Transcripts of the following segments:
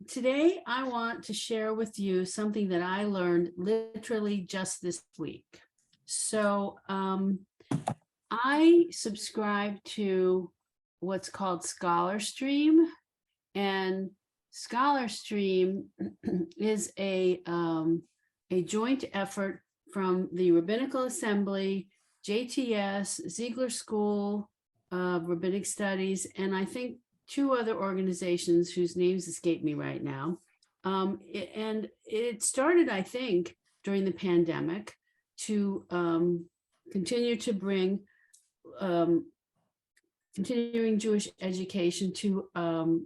Today I want to share with you something that I learned literally just this week. So I subscribe to what's called ScholarStream, and ScholarStream is a joint effort from the Rabbinical Assembly, JTS, Ziegler School of Rabbinic Studies, and I think two other organizations whose names escape me right now. And it started, I think, during the pandemic to continue to bring continuing Jewish education to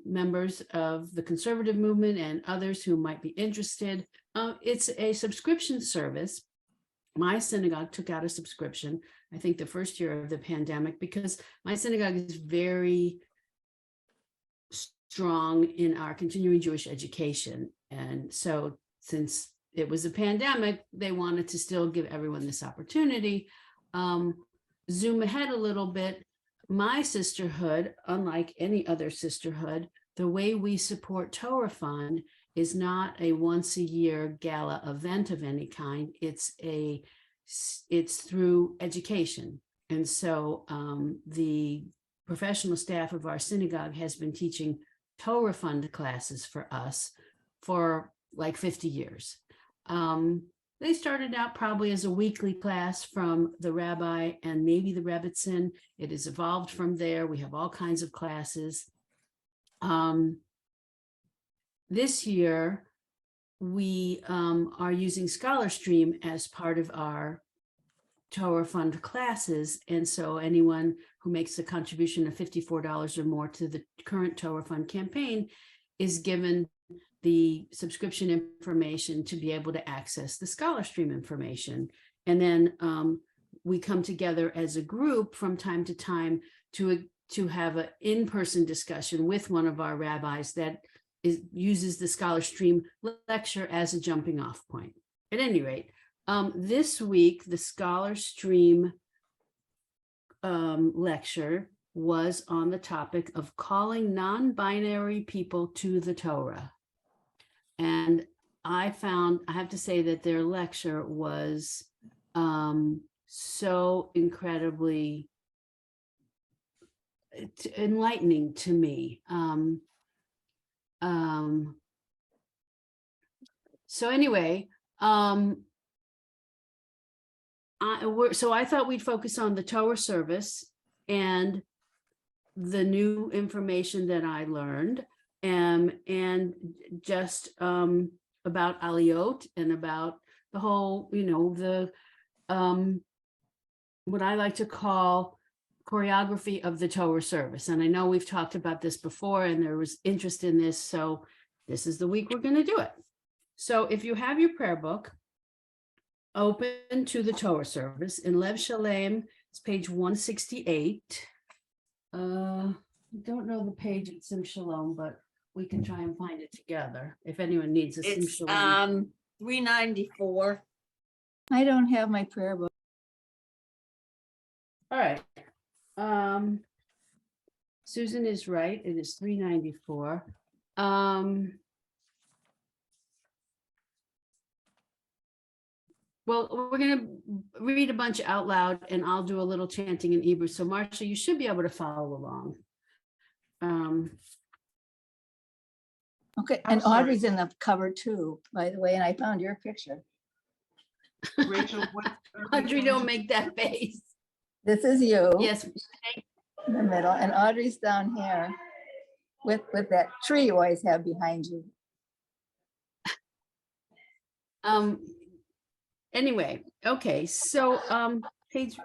members of the conservative movement and others who might be interested. It's a subscription service. My synagogue took out a subscription, I think the first year of the pandemic, because my synagogue is very strong in our continuing Jewish education. And so since it was a pandemic, they wanted to still give everyone this opportunity. Zoom ahead a little bit. My sisterhood, unlike any other sisterhood, the way we support Torah Fund is not a once a year gala event of any kind. It's through education. And so the professional staff of our synagogue has been teaching Torah Fund classes for us for like 50 years. They started out probably as a weekly class from the rabbi and maybe the rebbitzin. It has evolved from there. We have all kinds of classes. This year, we are using ScholarStream as part of our Torah Fund classes. And so anyone who makes a contribution of $54 or more to the current Torah Fund campaign is given the subscription information to be able to access the ScholarStream information. And then we come together as a group from time to time to have an in-person discussion with one of our rabbis that uses the ScholarStream lecture as a jumping off point. At any rate, this week, the ScholarStream lecture was on the topic of calling non-binary people to the Torah. And I have to say that their lecture was so incredibly enlightening to me. So anyway, so I thought we'd focus on the Torah service and the new information that I learned, and just about Aliyot and about the whole, what I like to call choreography of the Torah service. And I know we've talked about this before and there was interest in this, so this is the week we're going to do it. So if you have your prayer book open to the Torah service in Lev Shalem, it's page 168. I don't know the page at Sim Shalom, but we can try and find it together if anyone needs a Sim Shalom. 394. I don't have my prayer book. All right. Susan is right. It is 394. Well, we're going to read a bunch out loud and I'll do a little chanting in Hebrew. So Marcia, you should be able to follow along. Okay, and Audrey's in the cover too, by the way, and I found your picture. Rachel, Audrey, don't make that face. This is you. Yes. In the middle, and Audrey's down here with that tree you always have behind you. Anyway, okay, so page,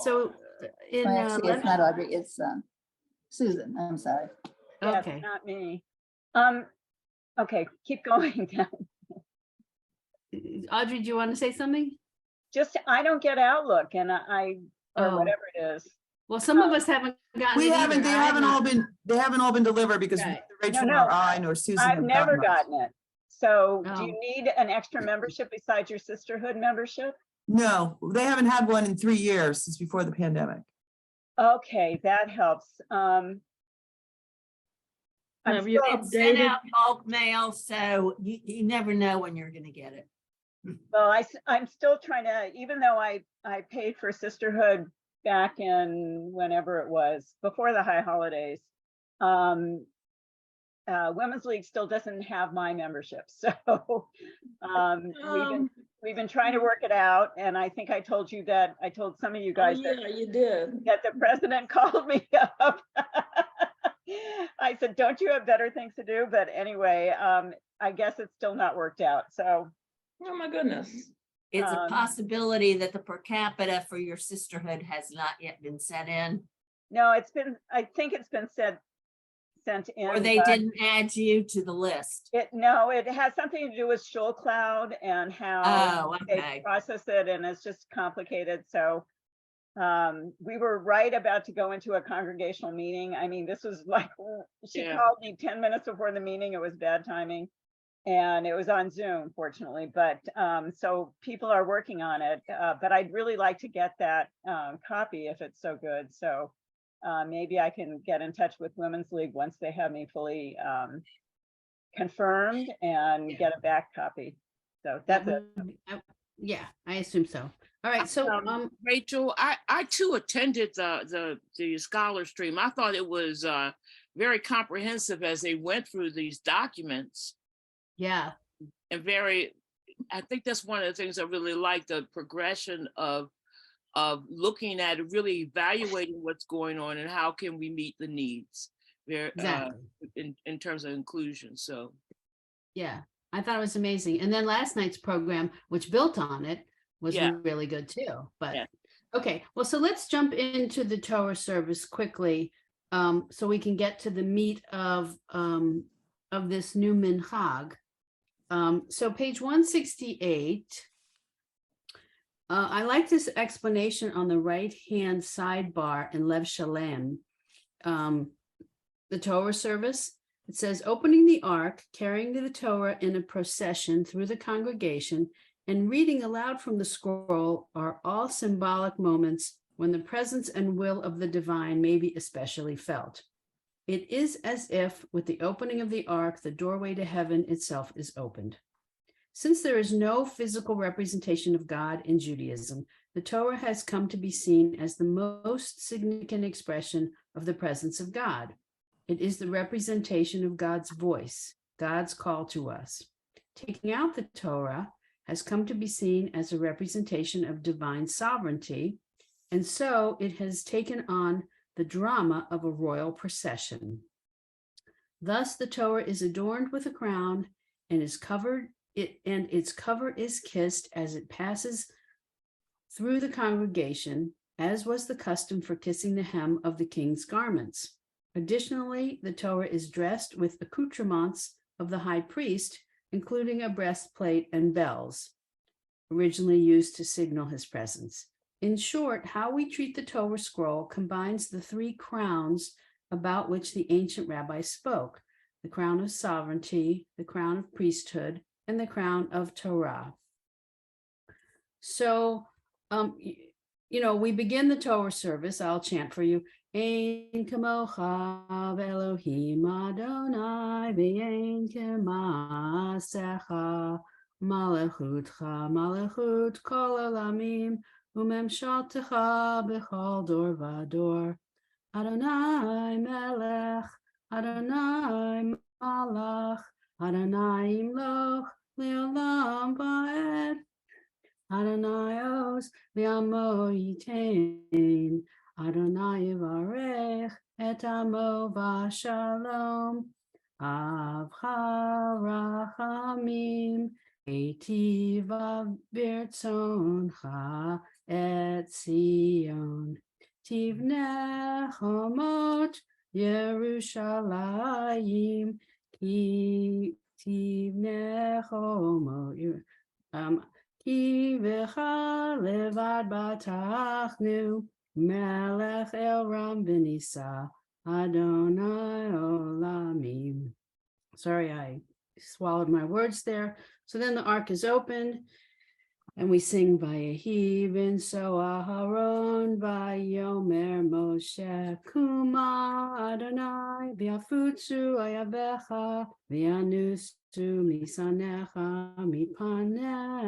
so in Actually, it's not Audrey, it's Susan. I'm sorry. okay. Yes, not me. Okay, keep going down. Audrey, do you want to say something? Just, I don't get Outlook and or Oh. whatever it is. Well, some of us haven't gotten we it haven't, either. they haven't all been delivered because Right. Rachel No, or I nor Susan I've have never gotten gotten it. So do Oh. you need an extra membership besides your sisterhood membership? No, they haven't had one in 3 years since before the pandemic. Okay, that helps. Have you It's sent updated? out bulk mail, so you never know when you're gonna get it. Well, I'm still trying to, even though I paid for Sisterhood back in whenever it was, before the high holidays. Women's League still doesn't have my membership, so we've been trying to work it out. And I think I told you that, I told some of you Oh, guys yeah, you did. that the president called me up. I said, don't you have better things to do? But anyway, I guess it's still not worked out. So Oh, my goodness. It's a Um, possibility that the per capita for your sisterhood has not yet been sent in, no, I think it's been sent in. or they but didn't add you to the list. No, it has something to do with Shoal Cloud and how Oh, they okay. process it, and it's just complicated. So we were right about to go into a congregational meeting. I mean, this was like, she Yeah. called me 10 minutes before the meeting. It was bad timing. And it was on Zoom, fortunately, but so people are working on it. But I'd really like to get that copy if it's so good. So maybe I can get in touch with Women's League once they have me fully confirmed and Yeah. get a back copy. So That that's it. would yeah, I assume so. All right, so, Rachel, I too attended the Scholar Stream. I thought it was very comprehensive as they went through these documents, yeah, and I think that's one of the things I really like, the progression of looking at it, really evaluating what's going on and how can we meet the needs there exactly. in terms of inclusion. So Yeah, I thought it was amazing. And then last night's program, which built on it, was Yeah. really good too. But Yeah. okay, well, so let's jump into the Torah service quickly, so we can get to the meat of this new minhag. So page 168. I like this explanation on the right-hand sidebar in Lev Shalem. The Torah service. It says, opening the ark, carrying the Torah in a procession through the congregation, and reading aloud from the scroll are all symbolic moments when the presence and will of the divine may be especially felt. It is as if, with the opening of the ark, the doorway to heaven itself is opened. Since there is no physical representation of God in Judaism, the Torah has come to be seen as the most significant expression of the presence of God. It is the representation of God's voice, God's call to us. Taking out the Torah has come to be seen as a representation of divine sovereignty, and so it has taken on the drama of a royal procession. Thus, the Torah is adorned with a crown and its cover is kissed as it passes through the congregation, as was the custom for kissing the hem of the king's garments. Additionally, the Torah is dressed with accoutrements of the high priest, including a breastplate and bells, originally used to signal his presence. In short, how we treat the Torah scroll combines the three crowns about which the ancient rabbis spoke: the crown of sovereignty, the crown of priesthood, and the crown of Torah. So, we begin the Torah service. I'll chant for you. Ein kamocha Elohim Adonai v'ein k'maasecha malachutcha malachut kol olamim umemshaltecha b'chol dor v'dor. Adonai melech, Adonai malach, Adonai imloch le'olam va'ed. Adonai os v'amo yitain. Adonai yivarech et amo v'shalom. Avcha rachamim eitiv b'rtzoncha et Zion. Tivneh chomot Yerushalayim ki tivneh chomot ki v'cha levad batachnu melech el ram v'nisa Adonai olamim. Sorry, I swallowed my words there. So then the ark is opened. And we sing Vayehi so Aharon Vayomer Moshe Kuma Adonai V'afutzu Ayavecha V'anusu Misanecha Mipanecha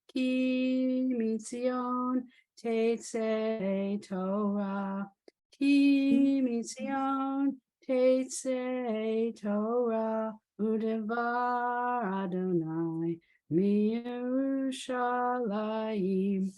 Ki Mitzion Tetzei Torah Ki Mitzion Tetzei Torah Udevar Adonai Mirushalayim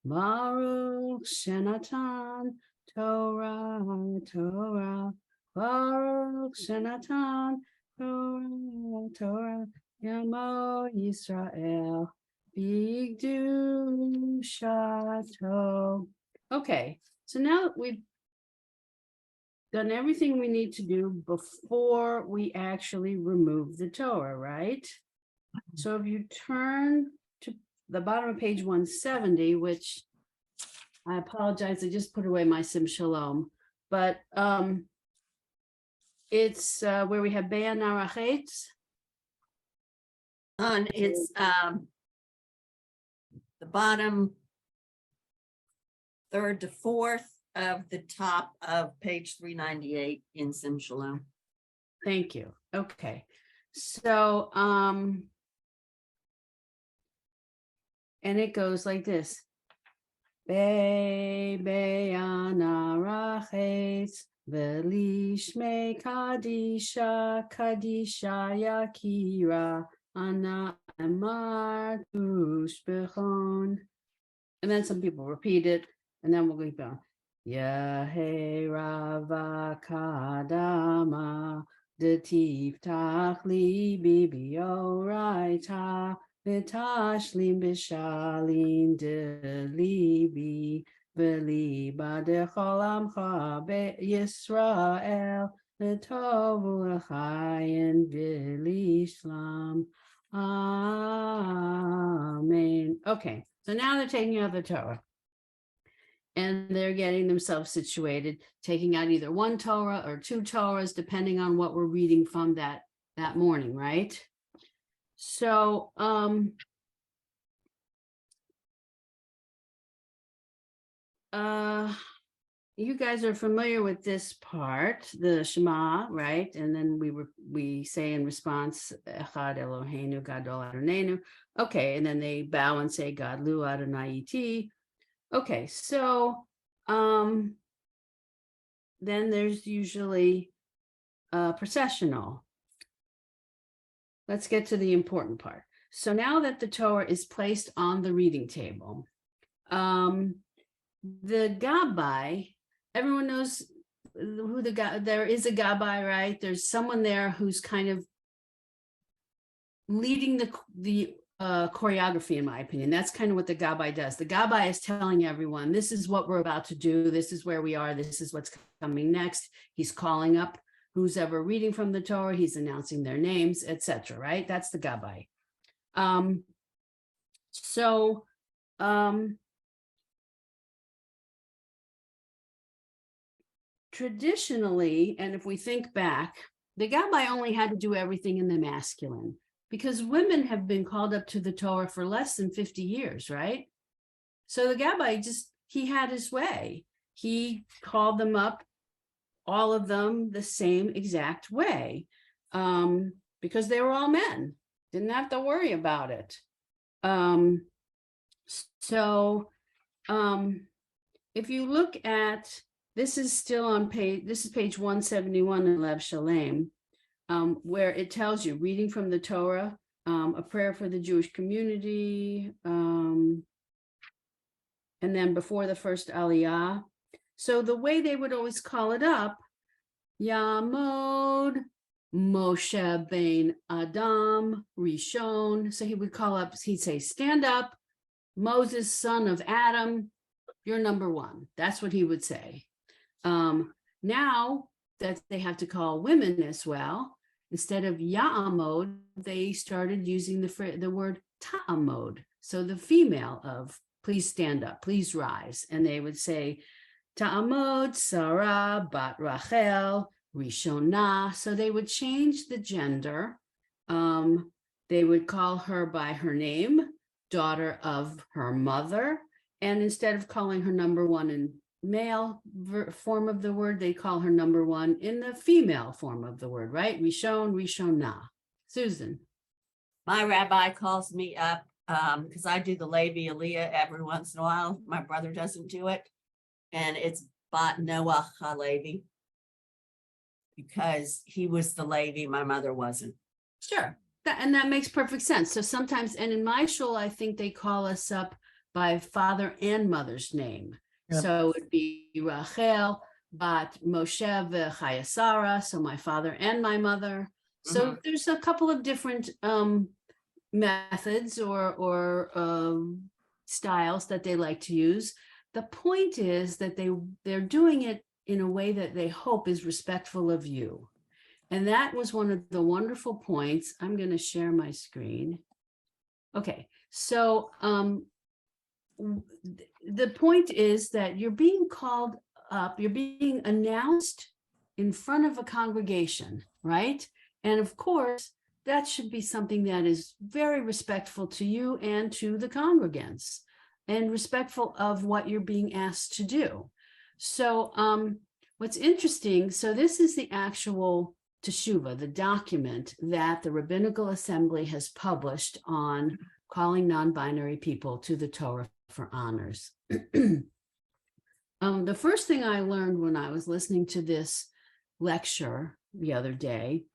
Baruch Shenatan Torah Torah Baruch Shenatan Torah Torah Yamo Yisrael Bigdu Shato. Okay, so now that we've done everything we need to do before we actually remove the Torah, right? So if you turn to the bottom of page 170, which I apologize, I just put away my Sim Shalom, but it's where we have Be'an Arachetz. And it's the bottom third to fourth of the top of page 398 in Sim Shalom. Thank you. Okay. So and it goes like this. Be'an Arachetz Velishme Kadisha Kadisha Yakira Ana Amar Tushbechon. And then some people repeat it, and then we'll go on. Yahe Rava Kadama Detiv Tachli Bibio Raita Vitashlim Bishalim Delibi Veliba Decholamcha Be Yisrael Letovu Chayin Vilishlam. Amen. Okay, so now they're taking out the Torah. And they're getting themselves situated, taking out either one Torah or two Torahs, depending on what we're reading from that morning, right? So you guys are familiar with this part, the Shema, right? And then we say in response, Echad Eloheinu Gadol Adonenu. Okay, and then they bow and say, Gadlu Adonai Iti. Okay, so then there's usually a processional. Let's get to the important part. So now that the Torah is placed on the reading table, the Gabbai, everyone knows who there is a Gabbai, right? There's someone there who's kind of leading the choreography, in my opinion. That's kind of what the Gabbai does. The Gabbai is telling everyone, this is what we're about to do. This is where we are. This is what's coming next. He's calling up who's ever reading from the Torah. He's announcing their names, etc. Right? That's the Gabbai. Traditionally, and if we think back, the Gabbai only had to do everything in the masculine, because women have been called up to the Torah for less than 50 years, right? So the Gabbai he had his way. He called them up, all of them, the same exact way, because they were all men. Didn't have to worry about it. If you look at, this is still on page 171 in Lev Shalem, where it tells you, reading from the Torah, a prayer for the Jewish community, and then before the first Aliyah. So the way they would always call it up, Yamod Moshe ben Adam Rishon. So he would call up, he'd say, stand up, Moses, son of Adam, you're number one. That's what he would say. Now that they have to call women as well, instead of Ya'amod, they started using the word Ta'amod. So the female of, please stand up, please rise. And they would say, Ta'amod, Sarah, Bat Rachel, Rishonah. So they would change the gender. They would call her by her name. daughter of her mother. And instead of calling her number one in male form of the word, they call her number one in the female form of the word, right? Rishon, Rishonah. Susan. My rabbi calls me up because I do the Levi Aliyah every once in a while. My brother doesn't do it. And it's Bat Noah HaLevi because he was the Levi, my mother wasn't. Sure. And that makes perfect sense. So sometimes, and in my shul, I think they call us up by father and mother's name. Yep. So it'd be Rachel, Bat Moshe Chayasara, so my father and my mother. So there's a couple of different methods or styles that they like to use. The point is that they're doing it in a way that they hope is respectful of you. And that was one of the wonderful points. I'm going to share my screen. Okay, so the point is that you're being called up, you're being announced in front of a congregation, right? And of course, that should be something that is very respectful to you and to the congregants and respectful of what you're being asked to do. So what's interesting, so this is the actual Teshuvah, the document that the Rabbinical Assembly has published on calling non-binary people to the Torah for honors. The first thing I learned when I was listening to this lecture the other day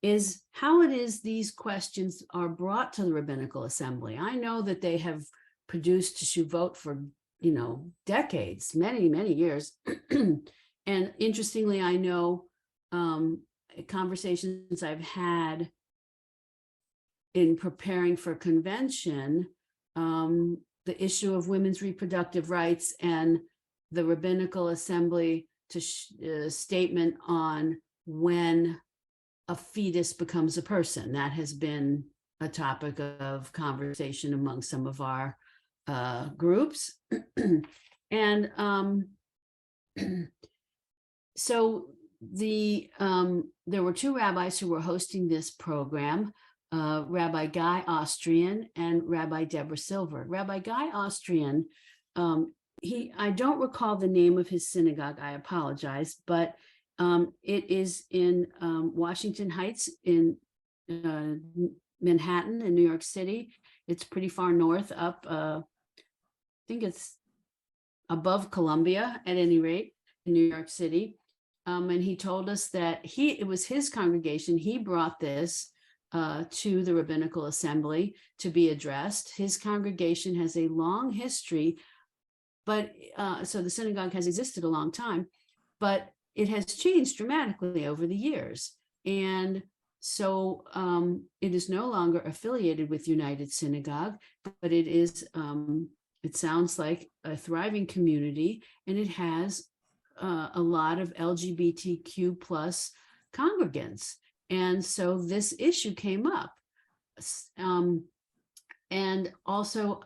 is how it is these questions are brought to the Rabbinical Assembly. I know that they have produced Teshuvot for, decades, many, many years. And interestingly, I know conversations I've had in preparing for convention, the issue of women's reproductive rights and the Rabbinical Assembly statement on when a fetus becomes a person. That has been a topic of conversation among some of our groups. And so there were two rabbis who were hosting this program, Rabbi Guy Austrian and Rabbi Deborah Silver. Rabbi Guy Austrian, I don't recall the name of his synagogue, I apologize, but it is in Washington Heights in Manhattan in New York City. It's pretty far north up, I think it's above Columbia at any rate in New York City. And he told us that it was his congregation, he brought this to the Rabbinical Assembly to be addressed. His congregation has a long history, but so the synagogue has existed a long time, but it has changed dramatically over the years. And so it is no longer affiliated with United Synagogue, but it is, it sounds like a thriving community, and it has a lot of LGBTQ plus congregants. And so this issue came up. And also,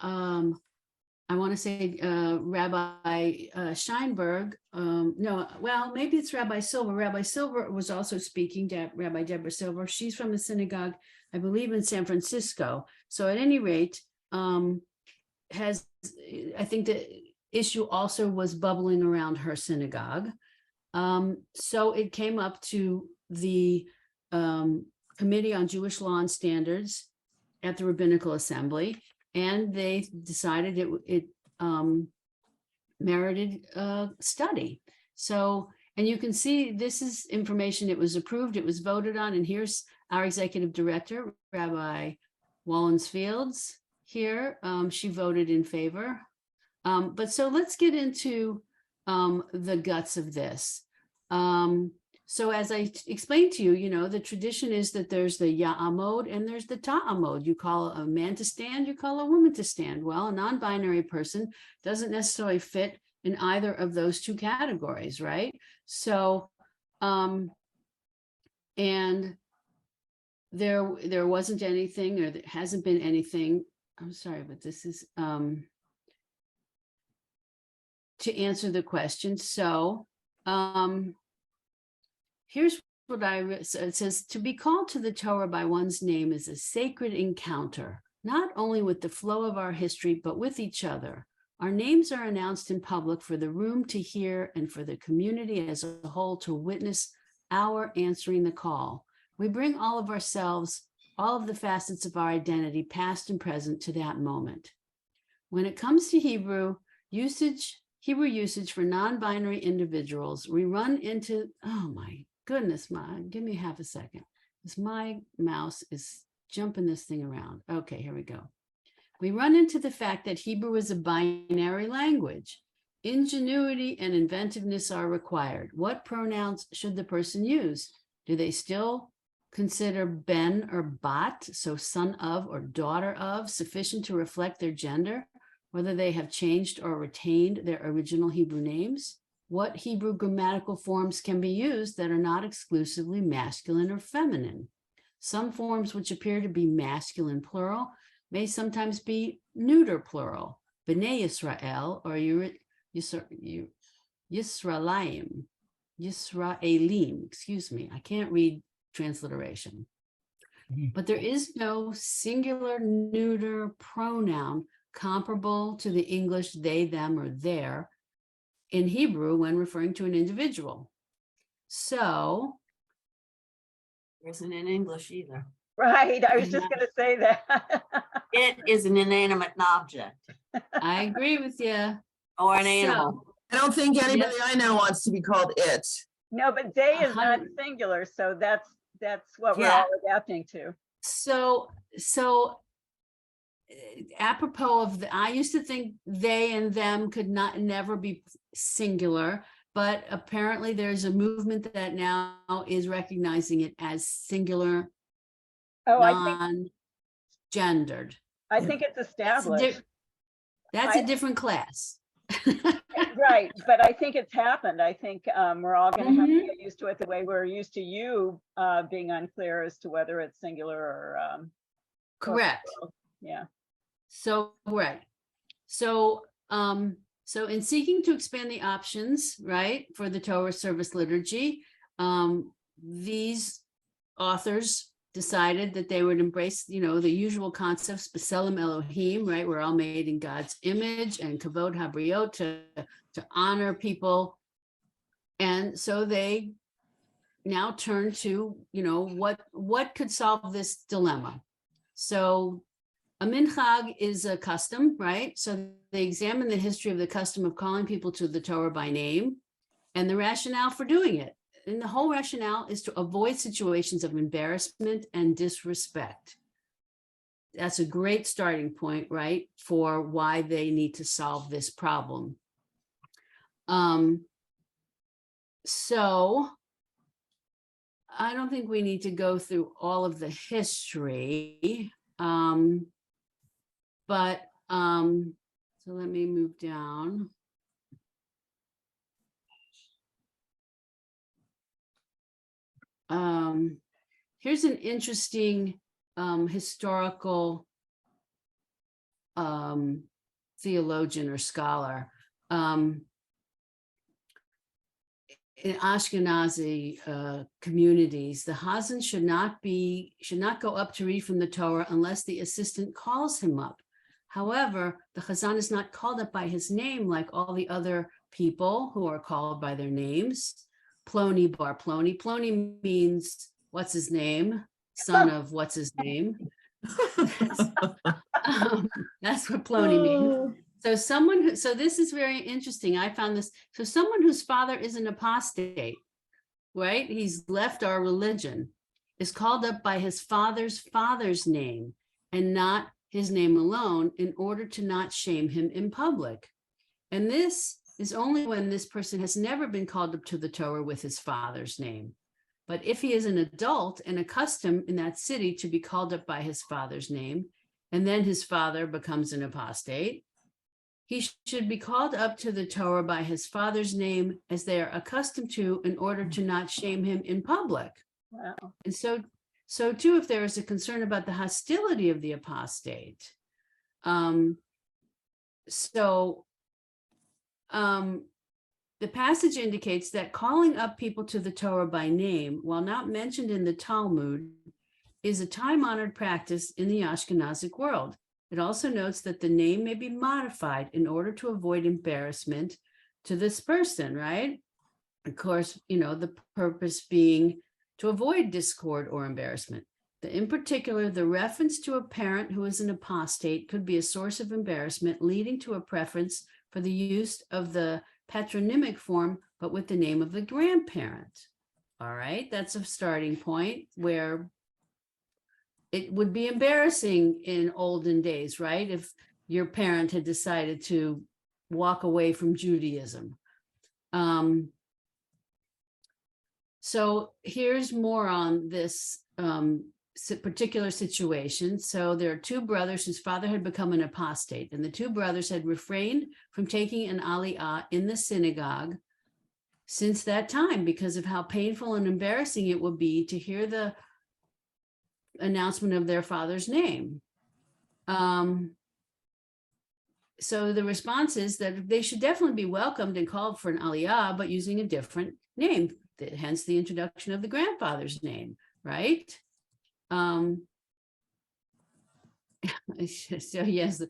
I want to say Rabbi Scheinberg, no, well, maybe it's Rabbi Silver. Rabbi Silver was also speaking, Rabbi Deborah Silver. She's from the synagogue, I believe, in San Francisco. So at any rate, I think the issue also was bubbling around her synagogue. So it came up to the Committee on Jewish Law and Standards at the Rabbinical Assembly, and they decided it merited a study. So, and you can see this is information, it was approved, it was voted on, and here's our executive director, Rabbi Wallensfields here. She voted in favor. But so let's get into the guts of this. So as I explained to you, the tradition is that there's the Ya'amod and there's the Ta'amod. You call a man to stand, you call a woman to stand. Well, a non-binary person doesn't necessarily fit in either of those two categories, right? So, and there wasn't anything, or there hasn't been anything, I'm sorry, but this is to answer the question. So, here's what it says: to be called to the Torah by one's name is a sacred encounter not only with the flow of our history, but with each other. Our names are announced in public for the room to hear and for the community as a whole to witness our answering the call. We bring all of ourselves, all of the facets of our identity, past and present, to that moment. When it comes to Hebrew usage for non-binary individuals, we run into, oh my goodness, give me half a second, because my mouse is jumping this thing around. Okay, here we go. We run into the fact that Hebrew is a binary language. Ingenuity and inventiveness are required. What pronouns should the person use? Do they still consider ben or bat, so son of or daughter of, sufficient to reflect their gender, whether they have changed or retained their original Hebrew names? What Hebrew grammatical forms can be used that are not exclusively masculine or feminine? Some forms which appear to be masculine plural may sometimes be neuter plural, B'nai Yisrael or Yisraelim, excuse me, I can't read transliteration. But there is no singular neuter pronoun comparable to the English they, them, or their in Hebrew when referring to an individual. So, There isn't in English either. Right, I was just gonna say that. It is an inanimate object I agree with you. or an So, animal. I don't think anybody I know wants to be called it. No, but they is not 100 singular, so that's what we're Yeah. all adapting to. So apropos of I used to think they and them could never be singular, but apparently there's a movement that now is recognizing it as singular, Oh, non-gendered. I think it's established. That's a different class. Right, but I think it's happened. I think we're all gonna have to Mhm. get used to it the way we're used to you being unclear as to whether it's singular or Correct. plural. Yeah. So, right. So in seeking to expand the options, right, for the Torah service liturgy, these authors decided that they would embrace, the usual concepts, B'Tselem Elohim, right? We're all made in God's image, and Kavod Habriot, to honor people. And so they now turn to, what could solve this dilemma? So a minchag is a custom, right? So they examine the history of the custom of calling people to the Torah by name and the rationale for doing it. And the whole rationale is to avoid situations of embarrassment and disrespect. That's a great starting point, right, for why they need to solve this problem. So I don't think we need to go through all of the history. But so let me move down. Here's an interesting historical theologian or scholar. In Ashkenazi communities, the Chazan should not go up to read from the Torah unless the assistant calls him up. However, the Chazan is not called up by his name like all the other people who are called by their names. Ploni bar Ploni. Ploni means what's his name, son of what's his name. That's what Ploni means. So so this is very interesting. I found this. So someone whose father is an apostate, right? He's left our religion, is called up by his father's name and not his name alone in order to not shame him in public. And this is only when this person has never been called up to the Torah with his father's name. But if he is an adult and accustomed in that city to be called up by his father's name, and then his father becomes an apostate, he should be called up to the Torah by his father's name as they are accustomed to in order to not shame him in public. Wow. And so too, if there is a concern about the hostility of the apostate, the passage indicates that calling up people to the Torah by name, while not mentioned in the Talmud, is a time-honored practice in the Ashkenazic world. It also notes that the name may be modified in order to avoid embarrassment to this person, right? Of course, the purpose being to avoid discord or embarrassment. In particular, the reference to a parent who is an apostate could be a source of embarrassment, leading to a preference for the use of the patronymic form, but with the name of the grandparent. All right, that's a starting point where it would be embarrassing in olden days, right? If your parent had decided to walk away from Judaism. So here's more on this particular situation. So there are two brothers whose father had become an apostate, and the two brothers had refrained from taking an aliyah in the synagogue since that time because of how painful and embarrassing it would be to hear the announcement of their father's name. So the response is that they should definitely be welcomed and called for an aliyah, but using a different name, hence the introduction of the grandfather's name, right? So yes, the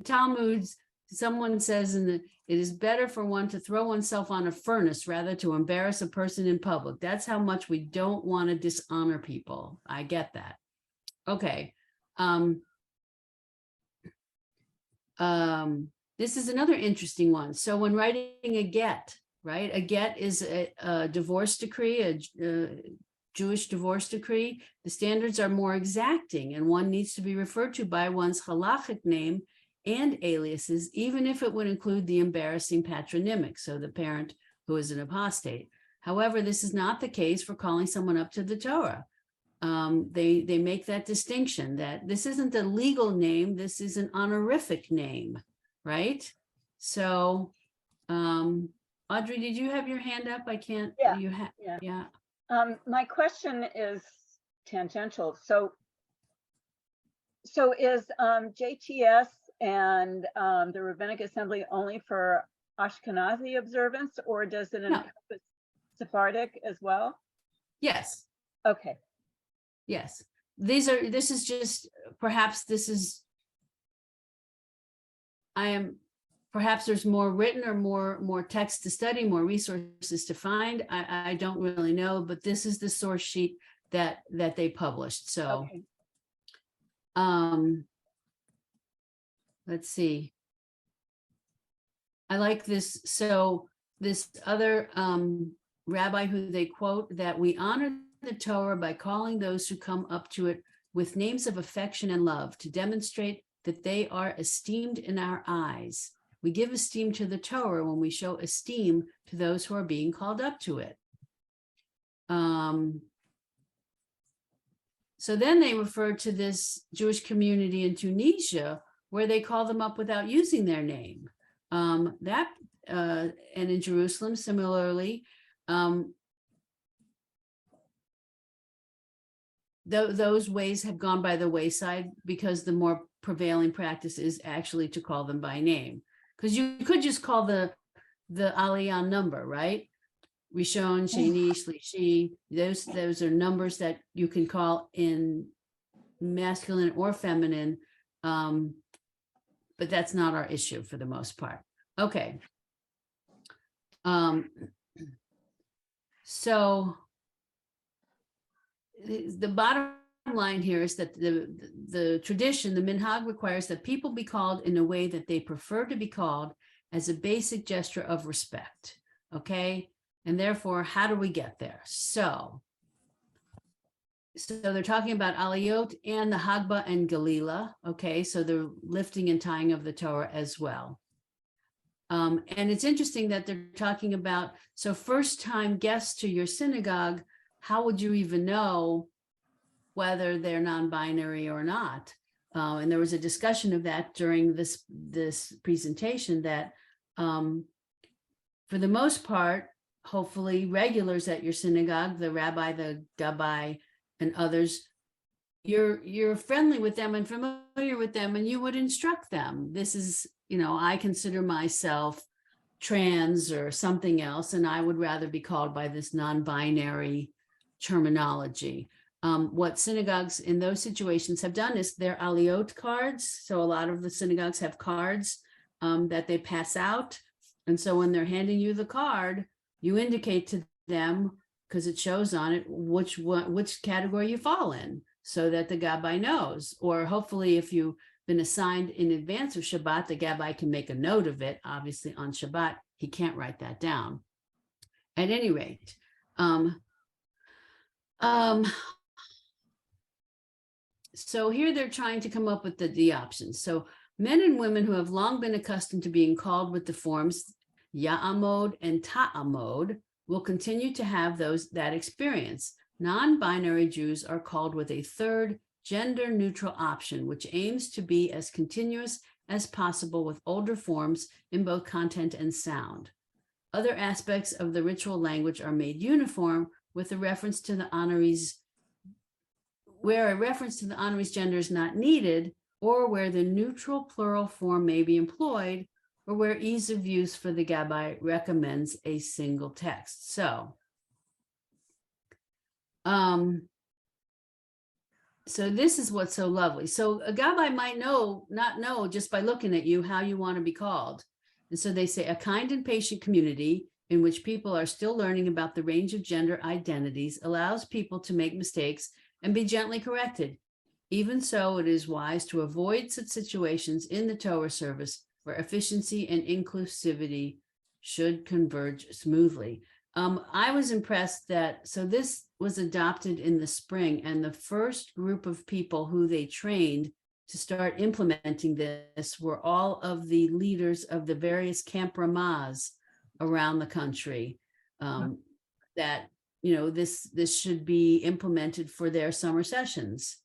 Talmud, someone says it is better for one to throw oneself on a furnace rather to embarrass a person in public. That's how much we don't want to dishonor people. I get that. Okay. This is another interesting one. So when writing a get, right? A get is a divorce decree, a Jewish divorce decree. The standards are more exacting, and one needs to be referred to by one's halachic name and aliases, even if it would include the embarrassing patronymic, so the parent who is an apostate. However, this is not the case for calling someone up to the Torah. They make that distinction that this isn't a legal name, this is an honorific name, right? So, Audrey, did you have your hand up? I can't. Yeah, You have. yeah. Yeah. My question is tangential. So is JTS and the Rabbinic Assembly only for Ashkenazi observance, or does it No. encompass Sephardic as well? Yes. Okay. Yes. This is just, perhaps perhaps there's more written or more text to study, more resources to find. I don't really know, but this is the source sheet that they published. So, Okay. Let's see. I like this. So this other rabbi who they quote, that we honor the Torah by calling those who come up to it with names of affection and love to demonstrate that they are esteemed in our eyes. We give esteem to the Torah when we show esteem to those who are being called up to it. So then they refer to this Jewish community in Tunisia where they call them up without using their name. And in Jerusalem, similarly, those ways have gone by the wayside because the more prevailing practice is actually to call them by name. Because you could just call the aliyah number, right? Rishon, Sheni, Shlishi, those are numbers that you can call in masculine or feminine, but that's not our issue for the most part. Okay. So the bottom line here is that the tradition, the minhag, requires that people be called in a way that they prefer to be called as a basic gesture of respect. Okay. And therefore, how do we get there? So they're talking about aliyot and the Hagba and Galila. Okay. So the lifting and tying of the Torah as well. And it's interesting that they're talking about, so first time guests to your synagogue, how would you even know whether they're non-binary or not? And there was a discussion of that during this presentation that for the most part, hopefully regulars at your synagogue, the rabbi, the gabbai, and others, you're friendly with them and familiar with them, and you would instruct them. This is, I consider myself trans or something else, and I would rather be called by this non-binary terminology. What synagogues in those situations have done is their aliyot cards. So a lot of the synagogues have cards that they pass out. And so when they're handing you the card, you indicate to them, because it shows on it, which category you fall in, so that the gabbai knows. Or hopefully if you've been assigned in advance of Shabbat, the gabbai can make a note of it. Obviously on Shabbat, he can't write that down. At any rate, so here they're trying to come up with the options. So men and women who have long been accustomed to being called with the forms Ya'amod and Ta'amod will continue to have that experience. Non-binary Jews are called with a third gender-neutral option, which aims to be as continuous as possible with older forms in both content and sound. Other aspects of the ritual language are made uniform with a reference to the honorees, where a reference to the honoree's gender is not needed, or where the neutral plural form may be employed, or where ease of use for the gabbai recommends a single text. So, so this is what's so lovely. So a gabbai might not know just by looking at you how you want to be called. And so they say a kind and patient community in which people are still learning about the range of gender identities allows people to make mistakes and be gently corrected. Even so, it is wise to avoid such situations in the Torah service where efficiency and inclusivity should converge smoothly. I was impressed that, so this was adopted in the spring, and the first group of people who they trained to start implementing this were all of the leaders of the various Camp Ramaz around the country, that, you know, this should be implemented for their summer sessions.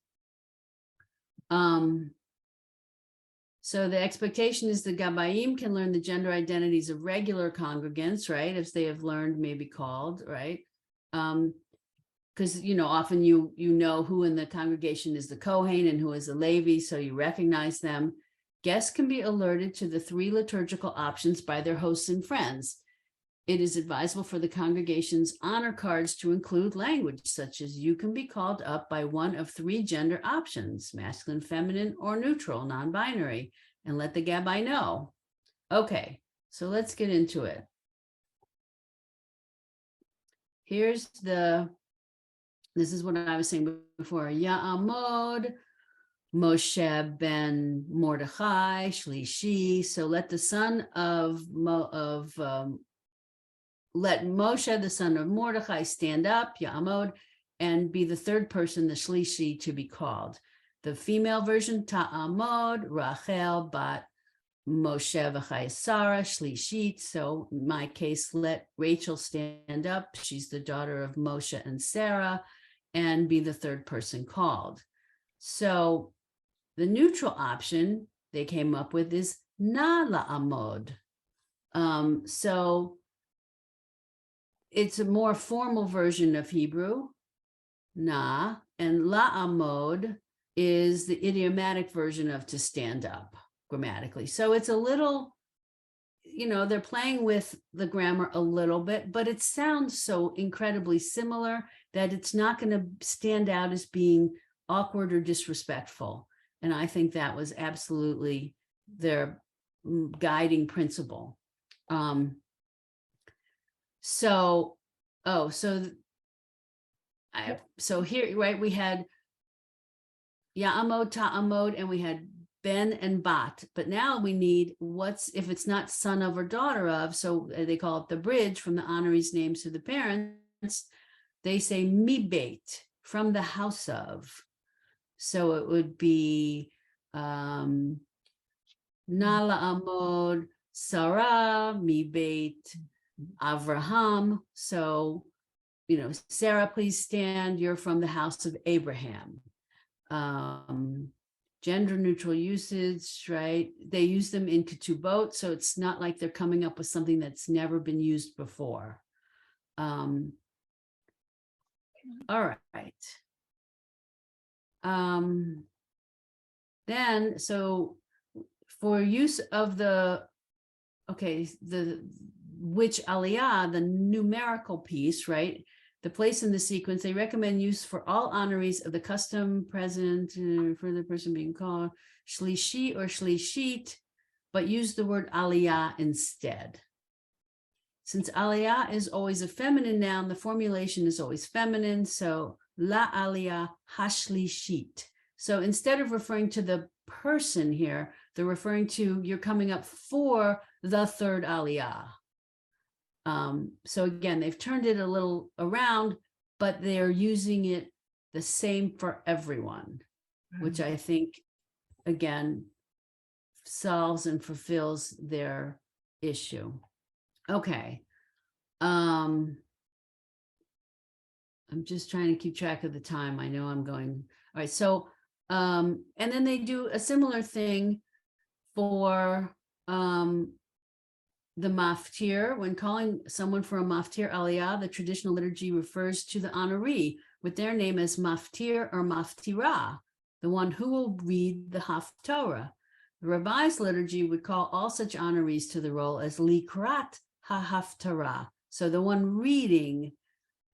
So the expectation is the Gabbaim can learn the gender identities of regular congregants, right? As they have learned, may be called, right? Because, you know, often you know who in the congregation is the Kohen and who is the Levi, so you recognize them. Guests can be alerted to the 3 liturgical options by their hosts and friends. It is advisable for the congregation's honor cards to include language such as you can be called up by one of 3 gender options, masculine, feminine, or neutral, non-binary, and let the gabbai know. Okay, so let's get into it. This is what I was saying before. Ya'amod, Moshe ben Mordechai, Shlishi. So let the son let Moshe, the son of Mordechai, stand up, Ya'amod, and be the third person, the Shlishi, to be called. The female version, Ta'amod, Rachel, bat Moshe v'chai Sarah, Shlishit. So in my case, let Rachel stand up. She's the daughter of Moshe and Sarah, and be the third person called. So the neutral option they came up with is Na la'amod. So it's a more formal version of Hebrew, na, and la'amod is the idiomatic version of to stand up grammatically. So it's a little, you know, they're playing with the grammar a little bit, but it sounds so incredibly similar that it's not going to stand out as being awkward or disrespectful. And I think that was absolutely their guiding principle. So here, right, we had Ya'amod, Ta'amod, and we had Ben and Bat, but now we need if it's not son of or daughter of, so they call it the bridge from the honorees' names to the parents, they say mibet, from the house of. So it would be Nala Amod, Sarah, mibet, Avraham. So, you know, Sarah, please stand. You're from the house of Abraham. Gender neutral usage, right? They use them in ketubot, so it's not like they're coming up with something that's never been used before. All right. Then, so for use of which aliyah, the numerical piece, right? the place in the sequence. They recommend use for all honorees of the custom present for the person being called shlishi or shlishit, but use the word aliyah instead. Since aliyah is always a feminine noun, the formulation is always feminine. So la aliyah hashlishit. So instead of referring to the person here, they're referring to you're coming up for the third aliyah. So again, they've turned it a little around, but they're using it the same for everyone, which I think, again, solves and fulfills their issue. Okay. I'm just trying to keep track of the time. I know I'm going. All right. So, and then they do a similar thing for the maftir. When calling someone for a maftir aliyah, the traditional liturgy refers to the honoree with their name as maftir or maftira, the one who will read the haftorah. The revised liturgy would call all such honorees to the role as likrat ha-haftarah, so the one reading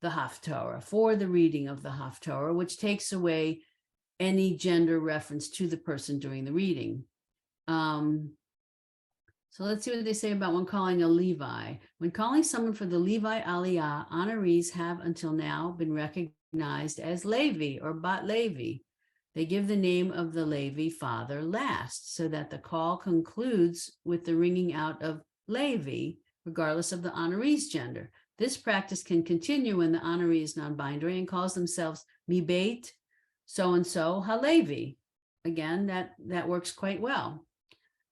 the haftorah, for the reading of the haftorah, which takes away any gender reference to the person doing the reading. So let's see what they say about when calling a Levi. When calling someone for the Levi Aliyah, honorees have until now been recognized as Levi or Bat Levi. They give the name of the Levi father last, so that the call concludes with the ringing out of Levi, regardless of the honoree's gender. This practice can continue when the honoree is non-binary and calls themselves Mibeit, so-and-so, Halevi. Again, that works quite well.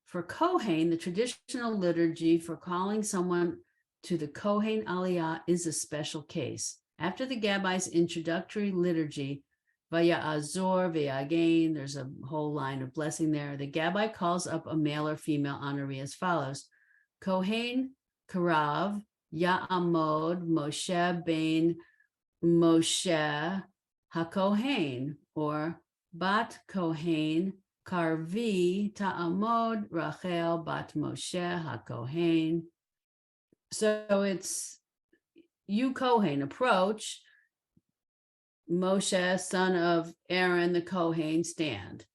For Kohen, the traditional liturgy for calling someone to the Kohen Aliyah is a special case. After the Gabai's introductory liturgy, Vaya Azor, Vayagain, there's a whole line of blessing there. The Gabai calls up a male or female honoree as follows. Kohen Karav, Ya'amod, Moshe Ben Moshe HaKohen, or Bat Kohen, Karvi Ta'amod Rachel Bat Moshe HaKohen. So it's you Kohen, approach. Moshe, son of Aaron, the Kohen, stand.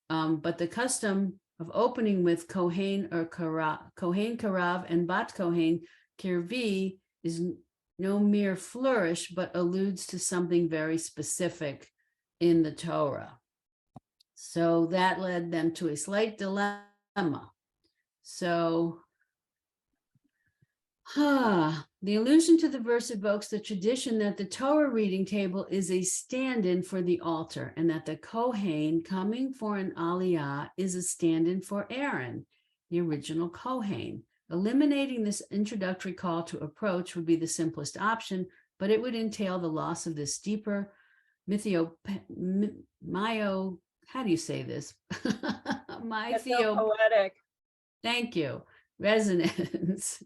But the custom of opening with Kohen or Kohen Karav and Bat Kohen Kirvi is no mere flourish, but alludes to something very specific in the Torah. So that led them to a slight dilemma. So, the allusion to the verse evokes the tradition that the Torah reading table is a stand-in for the altar, and that the Kohen coming for an aliyah is a stand-in for Aaron, the original Kohen. Eliminating this introductory call to approach would be the simplest option, but it would entail the loss of this deeper how do you say this? Poetic. Thank you. Resonance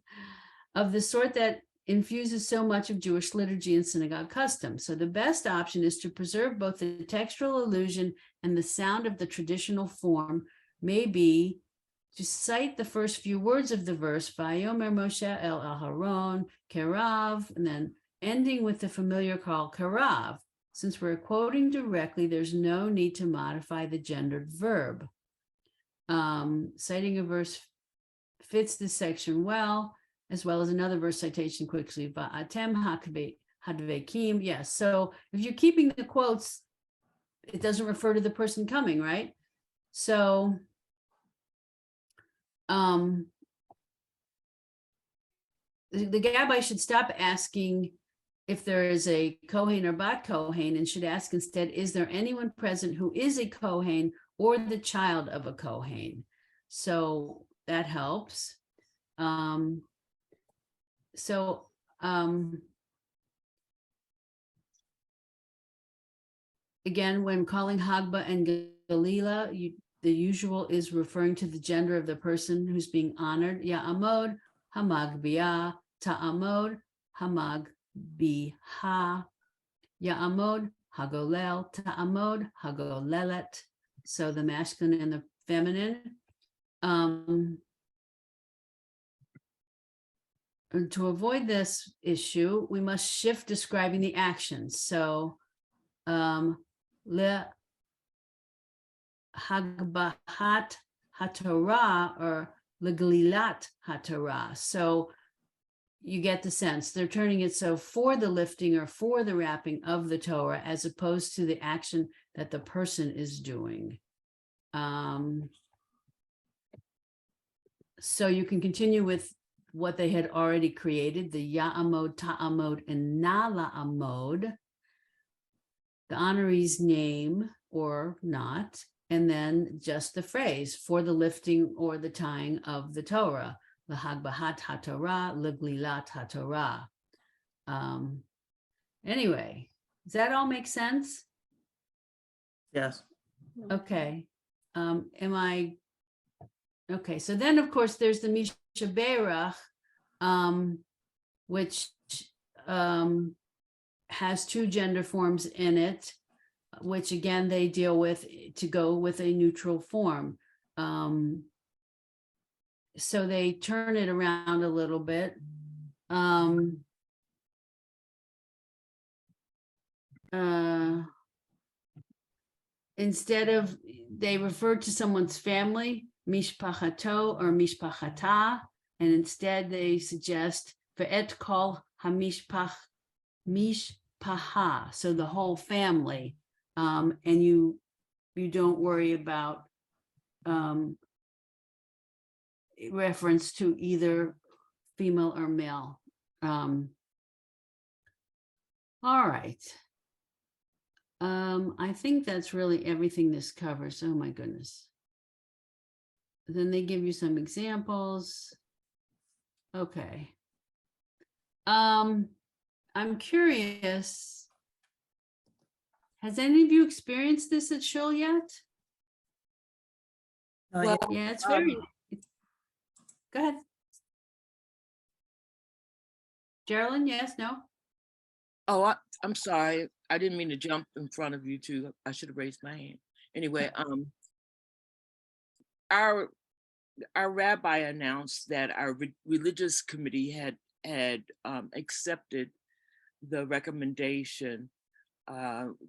of the sort that infuses so much of Jewish liturgy and synagogue custom. So the best option is to preserve both the textual allusion and the sound of the traditional form, maybe to cite the first few words of the verse, Vayomer Moshe el Aharon, Kerav, and then ending with the familiar call, Kerav. Since we're quoting directly, there's no need to modify the gendered verb. Citing a verse fits this section well as as another verse citation quickly. Va'atem hadvekim. Yes. So if you're keeping the quotes, it doesn't refer to the person coming, right? So the Gabbai should stop asking if there is a Kohen or Bat Kohen, and should ask instead, is there anyone present who is a Kohen or the child of a Kohen? So that helps. Again, when calling Hagba and Galila, the usual is referring to the gender of the person who's being honored. Ya'amod, Hamagbiah, Ta'amod, Hamagbiha, Ya'amod, Hagolel, Ta'amod, Hagolelet. So the masculine and the feminine. to avoid this issue, we must shift describing the actions. So, le hagbahat haTorah or leglilat haTorah. So you get the sense they're turning it so for the lifting or for the wrapping of the Torah, as opposed to the action that the person is doing. So you can continue with what they had already created, the Ya'amod, Ta'amod, and Nala'amod, the honoree's name or not, and then just the phrase for the lifting or the tying of the Torah, L'Hagbahat HaTorah, L'Glilat HaTorah. Anyway, does that all make sense? Yes. Okay. Okay, so then of course there's the Mishaberach, which has two gender forms in it, which again they deal with to go with a neutral form. So they turn it around a little bit. Instead of, they refer to someone's family, mishpachato or mishpachata, and instead they suggest ve'et kol hamishpach mishpaha, so the whole family, and you don't worry about reference to either female or male. All right. I think that's really everything this covers. Oh my goodness. Then they give you some examples. Okay. I'm curious. Has any of you experienced this at Shul yet? Yeah. Yeah, it's very. Go ahead. Geraldine, yes, no? Oh, I'm sorry. I didn't mean to jump in front of you two. I should have raised my hand. Anyway, our rabbi announced that our religious committee had accepted the recommendation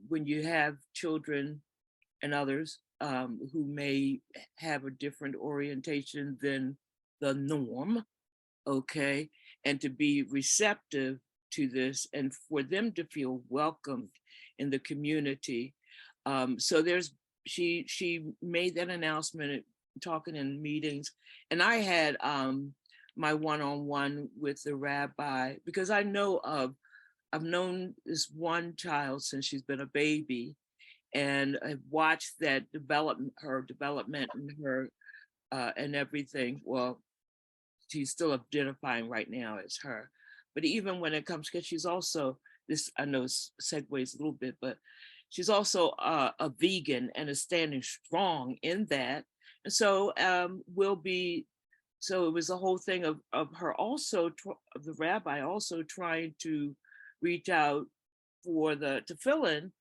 when you have children and others who may have a different orientation than the norm, okay, and to be receptive to this and for them to feel welcomed in the community. So she made that announcement talking in meetings, and I had my one-on-one with the rabbi because I've known this one child since she's been a baby, and I've watched that her development and her and everything. Well, she's still identifying right now as her. But even when it comes, because she's also, this I know segues a little bit, but she's also a vegan and is standing strong in that. And so so it was a whole thing of her also, of the rabbi also trying to reach out for the tefillin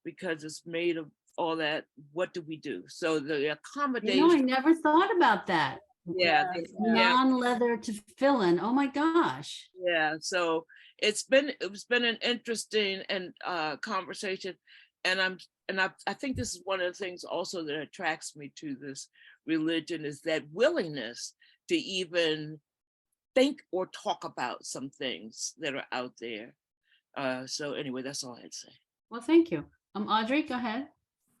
because it's made of all that. What do we do? So the accommodation. I never thought about that. Yeah. Non-leather tefillin. Oh my gosh. Yeah, so it's been an interesting and conversation, and I think this is one of the things also that attracts me to this religion is that willingness to even think or talk about some things that are out there. So anyway, that's all I had to say. Well, thank you. Audrey, go ahead.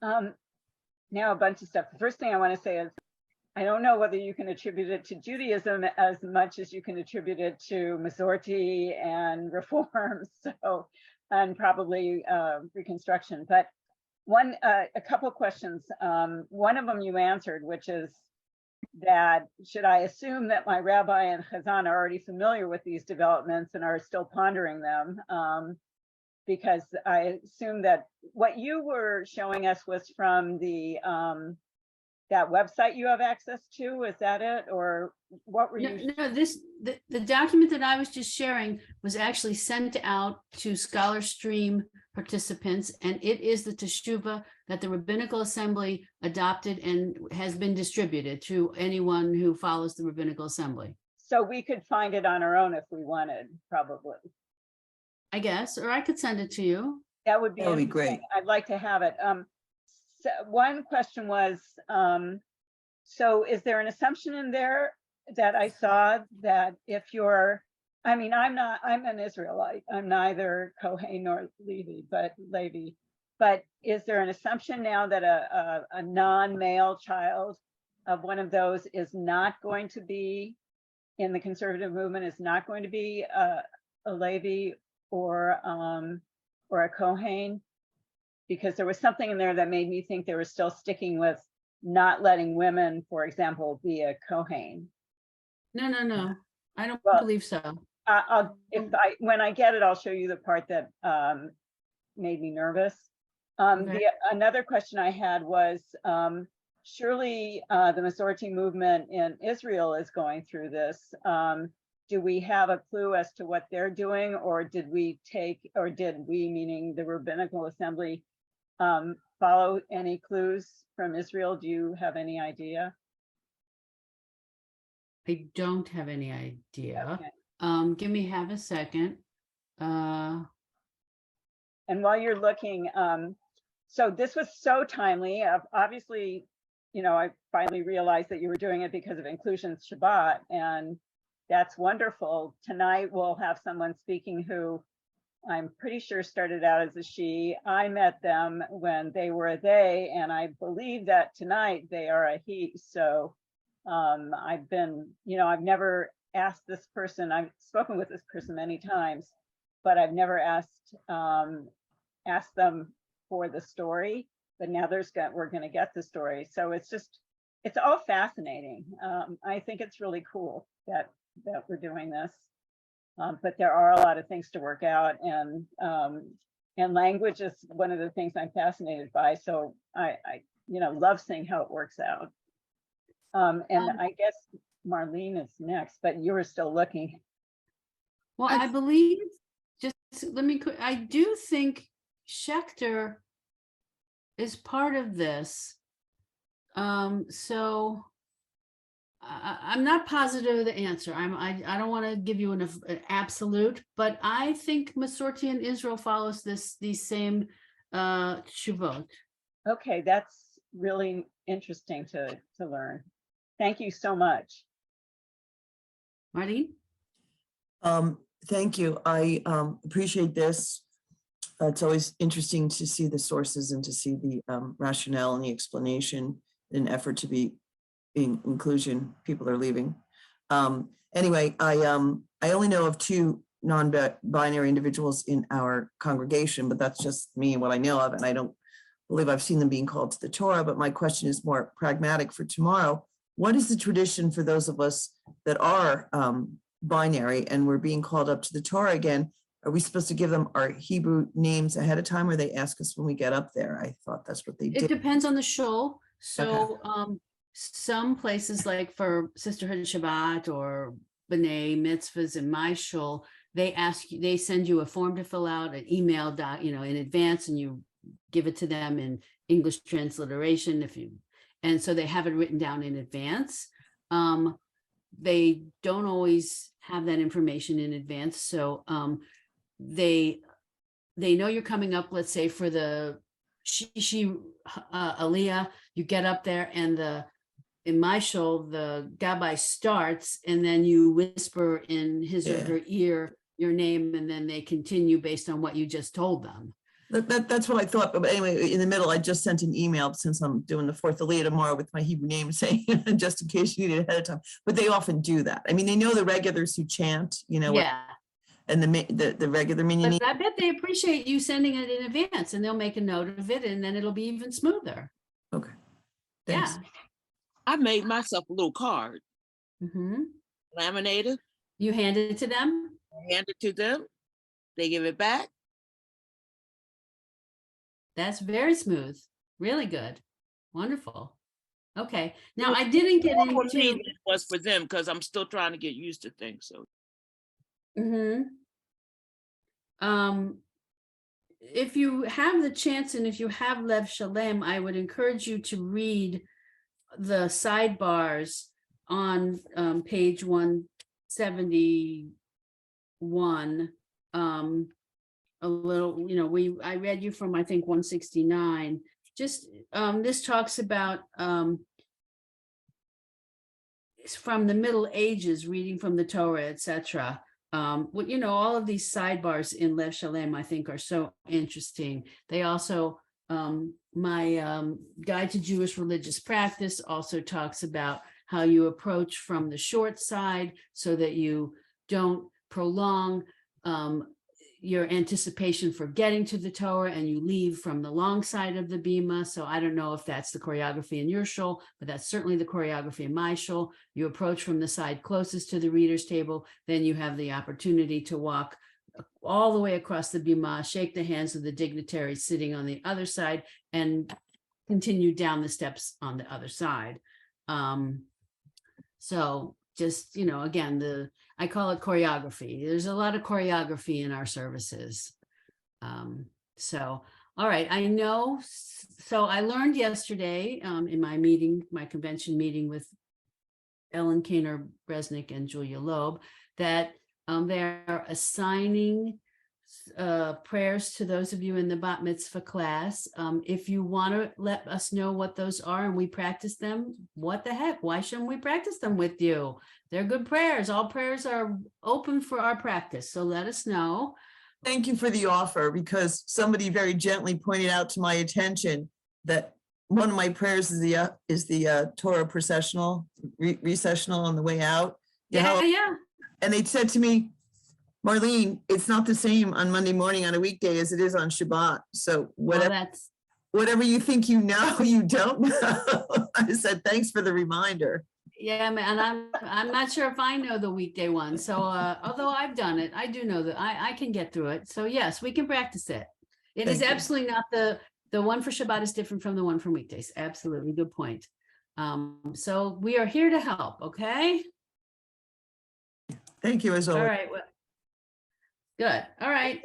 Now a bunch of stuff. The first thing I want to say is I don't know whether you can attribute it to Judaism as much as you can attribute it to Masorti and Reform, so, and probably Reconstruction. But a couple of questions. One of them you answered, which is that should I assume that my rabbi and chazan are already familiar with these developments and are still pondering them? Because I assume that what you were showing us was from the that website you have access to, is that it? Or what were you? No, the document that I was just sharing was actually sent out to Scholar Stream participants, and it is the teshuvah that the Rabbinical Assembly adopted and has been distributed to anyone who follows the Rabbinical Assembly. So we could find it on our own if we wanted, probably. I guess, or I could send it to you. That would be That would be interesting. great. I'd like to have it. So one question was, so is there an assumption in there that I saw that if you're, I mean, I'm an Israelite. I'm neither Kohen nor Levi, but is there an assumption now that a non-male child of one of those is not going to be in the conservative movement, is not going to be a Levi or a Kohen? Because there was something in there that made me think they were still sticking with not letting women, for example, be a Kohen. No. I don't Well, believe so. When I get it, I'll show you the part that made me nervous. Okay. Another question I had was, surely the Masorti movement in Israel is going through this. Do we have a clue as to what they're doing, or did we, meaning the Rabbinical Assembly, follow any clues from Israel? Do you have any idea? I don't have any idea. Okay. Give me half a second. And while you're looking, so this was so timely. Obviously, I finally realized that you were doing it because of Inclusion Shabbat, and that's wonderful. Tonight we'll have someone speaking who I'm pretty sure started out as a she. I met them when they were a they, and I believe that tonight they are a he. So I've been, I've never asked this person, I've spoken with this person many times, but I've never asked them for the story. But now we're going to get the story. So it's all fascinating. I think it's really cool that we're doing this. But there are a lot of things to work out, and language is one of the things I'm fascinated by. So I love seeing how it works out. And I guess Marlene is next, but you were still looking. Well, I believe, just I do think Schechter is part of this. So I'm not positive of the answer. I don't want to give you an absolute, but I think Masorti in Israel follows these same shuvot. Okay, that's really interesting to learn. Thank you so much. Marlene? Thank you. I appreciate this. It's always interesting to see the sources and to see the rationale and the explanation in an effort to be inclusion. People are leaving. Anyway, I only know of 2 non-binary individuals in our congregation, but that's just me and what I know of, and I don't believe I've seen them being called to the Torah. But my question is more pragmatic for tomorrow. What is the tradition for those of us that are binary and we're being called up to the Torah again? Are we supposed to give them our Hebrew names ahead of time, or they ask us when we get up there? I thought that's what they It did. depends on the shul. So some places, like for Sisterhood of Shabbat or B'nai Mitzvahs in my shul, they send you a form to fill out, an email in advance, and you give it to them in English transliteration and so they have it written down in advance. They don't always have that information in advance. So they know you're coming up, let's say for the Shishi Aliyah, you get up there, and in my shul, the gabbai starts, and then you whisper in his or her ear your name, and then they continue based on what you just told them. That's what I thought. But anyway, in the middle, I just sent an email since I'm doing the 4th Aliyah tomorrow with my Hebrew name, saying just in case you need it ahead of time. But they often do that. I mean, they know the regulars who chant, Yeah. and the regular minyanim. But I bet they appreciate you sending it in advance, and they'll make a note of it, and then it'll be even smoother. Okay. Thanks. Yeah. I made myself a little card, Mm-hmm. laminated, You hand it to them? hand it to them. They give it back. That's very smooth. Really good. Wonderful. Okay. Now I didn't get More for me into. than it was for them, because I'm still trying to get used to things. So Mm-hmm. If you have the chance, and if you have Lev Shalem, I would encourage you to read the sidebars on page 1 71, a little, I read you from, I think, 169. Just, this talks about, it's from the Middle Ages, reading from the Torah, etc. All of these sidebars in Lev Shalem, I think, are so interesting. They also, my Guide to Jewish Religious Practice also talks about how you approach from the short side so that you don't prolong your anticipation for getting to the Torah, and you leave from the long side of the bima. So I don't know if that's the choreography in your shul, but that's certainly the choreography in my shul. You approach from the side closest to the reader's table, then you have the opportunity to walk all the way across the bima, shake the hands of the dignitaries sitting on the other side, and continue down the steps on the other side. So just, again, I call it choreography. There's a lot of choreography in our services. So, all right, I know. So I learned yesterday in my convention meeting with Ellen Kaner Bresnick and Julia Loeb, that they're assigning prayers to those of you in the bat mitzvah class. If you want to let us know what those are and we practice them, what the heck? Why shouldn't we practice them with you? They're good prayers. All prayers are open for our practice. So let us know. Thank you for the offer, because somebody very gently pointed out to my attention that one of my prayers is the Torah processional, recessional on the way out. Yeah. And they said to me, Marlene, it's not the same on Monday morning on a weekday as it is on Shabbat. So whatever you think you know, you don't know. I said, thanks for the reminder. Yeah, man, I'm not sure if I know the weekday one. So although I've done it, I do know that I can get through it. So yes, we can practice it. It is Thank you. absolutely not the one for Shabbat is different from the one for weekdays. Absolutely, good point. So we are here to help. Okay. Thank you as All always. right. Well, good. All right.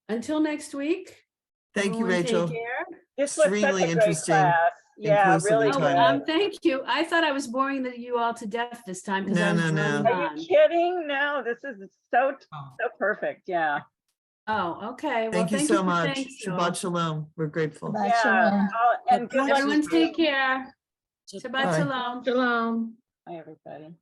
Until next week. Thank you, everyone take Rachel. care. This was such Extremely a great interesting, class. Yeah, inclusive, and really Oh, timely. good. thank you. I thought I was boring you all to death this time because I No, was no, no. droning Are on. you kidding? No, this is so perfect. Yeah. Oh, okay. Well, Thank you so for much. saying so. Shabbat shalom. We're grateful. Shabbat Yeah. shalom. And good luck. Everyone to you. take care. Shabbat Bye. shalom. Shalom. Bye, everybody.